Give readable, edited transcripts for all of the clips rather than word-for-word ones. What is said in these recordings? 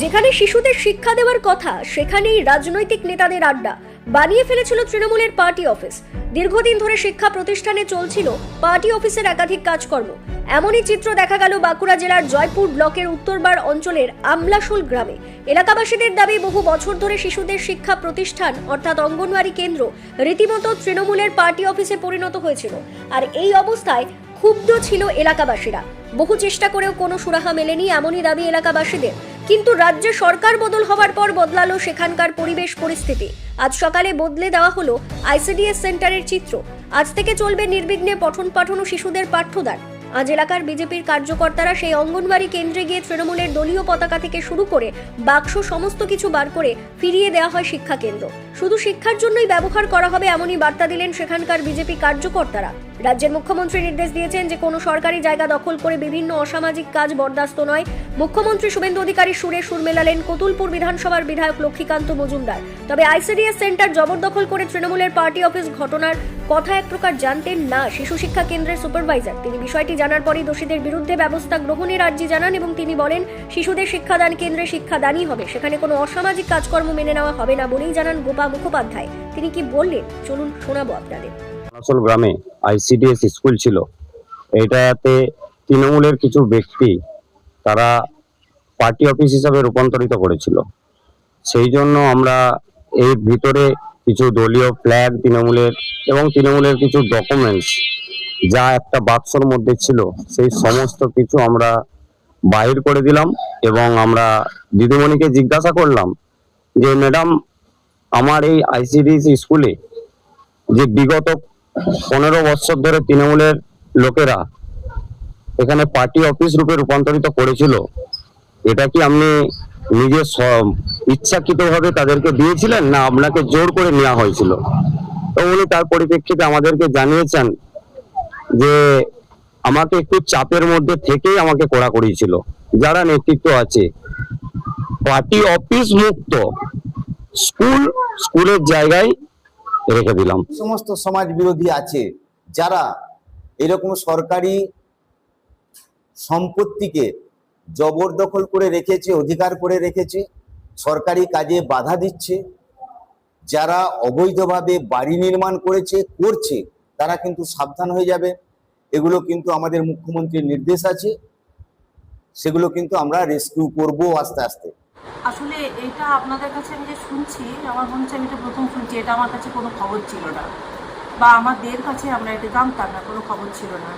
যেখানে শিশুদের শিক্ষা দেওয়ার কথা সেখানেই রাজনৈতিক নেতাদের আড্ডা বানিয়ে ফেলেছিল তৃণমূলের পার্টি অফিস। দীর্ঘদিন ধরে শিক্ষা প্রতিষ্ঠানে চলছিল পার্টি অফিসের একাধিক কাজকর্ম। এমনই চিত্র দেখা গেল বাঁকুড়া জেলার জয়পুর ব্লকের উত্তরবার অঞ্চলের আমলাশোল গ্রামে। এলাকাবাসীদের দাবি, বহু বছর ধরে শিশুদের শিক্ষা প্রতিষ্ঠান অর্থাৎ অঙ্গনওয়াড়ি কেন্দ্র রীতিমতো তৃণমূলের পার্টি অফিসে পরিণত হয়েছিল। আর এই অবস্থায় ক্ষুব্ধ ছিল এলাকাবাসীরা। বহু চেষ্টা করেও কোনো সুরাহা মেলেনি, এমনই দাবি এলাকাবাসীদের। কিন্তু রাজ্যে সরকার বদল হওয়ার পর বদলালো সেখানকার পরিবেশ পরিস্থিতি। আজ সকালে বদলে দেওয়া হলো আইসিডিএস সেন্টারের চিত্র। আজ থেকে চলবে নির্বিঘ্নে পঠন পাঠন ও শিশুদের পাঠ্যদান। আজ এলাকার বিজেপির কার্যকর্তারা সেই অঙ্গনওয়াড়ি কেন্দ্রে গিয়ে তৃণমূলের দলীয় পতাকা থেকে শুরু করে বাক্স সমস্ত কিছু বার করে ফিরিয়ে দেওয়া হয় শিক্ষা কেন্দ্র। শুধু শিক্ষার জন্যই ব্যবহার করা হবে এমনই বার্তা দিলেন সেখানকার বিজেপি কার্যকর্তারা। রাজ্যের মুখ্যমন্ত্রী নির্দেশ দিয়েছেন যে কোনো সরকারি জায়গা দখল করে বিভিন্ন অসামাজিক কাজ বরদাস্ত নয়। মুখ্যমন্ত্রী শুভেন্দু অধিকারী সুরে সুর মেলালেন কতুলপুর বিধানসভার বিধায়ক লক্ষ্মীকান্ত মজুমদার। তবে আইসিডিএস সেন্টার জবরদখল করে তৃণমূলের পার্টি অফিস ঘটনার কথা এক প্রকার জানতেন না শিশু শিক্ষা কেন্দ্রের সুপারভাইজার। তিনি বিষয়টি জানার পরই দোষীদের বিরুদ্ধে ব্যবস্থা গ্রহণের আর্জি জানান এবং তিনি বলেন শিশুদের শিক্ষাদান কেন্দ্রে শিক্ষাদানই হবে, সেখানে কোনো অসামাজিক কাজকর্ম মেনে নেওয়া হবে না বলেই জানান গোপা মুখোপাধ্যায়। তিনি কি বললেন চলুন শোনাবো আপনাদের। আসল গ্রামে আইসিডিএস স্কুল ছিল, এটাতে তৃণমূলের কিছু ব্যক্তি তারা পার্টি অফিস হিসাবে রূপান্তরিত করেছিল। সেই জন্য আমরা এর ভিতরে কিছু দলীয় ফ্ল্যাগ তৃণমূলের এবং তৃণমূলের কিছু ডকুমেন্টস যা একটা বাক্সর মধ্যে ছিল সেই সমস্ত কিছু আমরা বাহির করে দিলাম এবং আমরা দিদিমণিকে জিজ্ঞাসা করলাম যে ম্যাডাম, আমার এই আইসিডিএস স্কুলে যে বিগত 15 বছর ধরে তৃণমূলের লোকেরা এখানে পার্টি অফিস রূপে রূপান্তরিত করেছিল, এটা কি আপনি নিজের ইচ্ছাকৃতভাবে তাদেরকে দিয়েছিলেন না আপনাকে জোর করে নেওয়া হয়েছিল? তো উনি তার পরিপ্রেক্ষিতে আমাদেরকে জানিয়েছেন যে আমাকে একটু চাপের মধ্যে থেকেই আমাকে কড়া করিয়েছিল। যারা নেতৃত্ব আছে, পার্টি অফিস মুক্ত স্কুলের জায়গায় রেখে দিলাম। সমস্ত সমাজ বিরোধী আছে যারা এরকম সরকারি সম্পত্তিকে জবরদখল করে রেখেছে, অধিকার করে রেখেছে, সরকারি কাজে বাধা দিচ্ছে, যারা অবৈধভাবে বাড়ি নির্মাণ করছে তারা কিন্তু সাবধান হয়ে যাবে। এগুলো কিন্তু আমাদের মুখ্যমন্ত্রীর নির্দেশ আছে, সেগুলো কিন্তু আমরা রেস্কিউ করব আস্তে আস্তে। আসলে এটা আপনাদের কাছে আমি যে শুনছি, আমার মনে হচ্ছে আমি এটা প্রথম শুনছি। এটা আমার কাছে কোনো খবর ছিল না, বা আমাদের কাছে আমরা এটা জানতাম না, কোনো খবর ছিল না।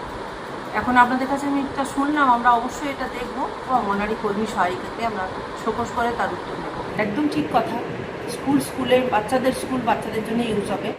এখন আপনাদের কাছে আমি এটা শুনলাম, আমরা অবশ্যই এটা দেখবো এবং অঙ্গনওয়াড়ি কর্মী সহায়িকাতে আমরা শোকজ করে তার উত্তর নেব। একদম ঠিক কথা, স্কুলের বাচ্চাদের জন্য ইউজ হবে।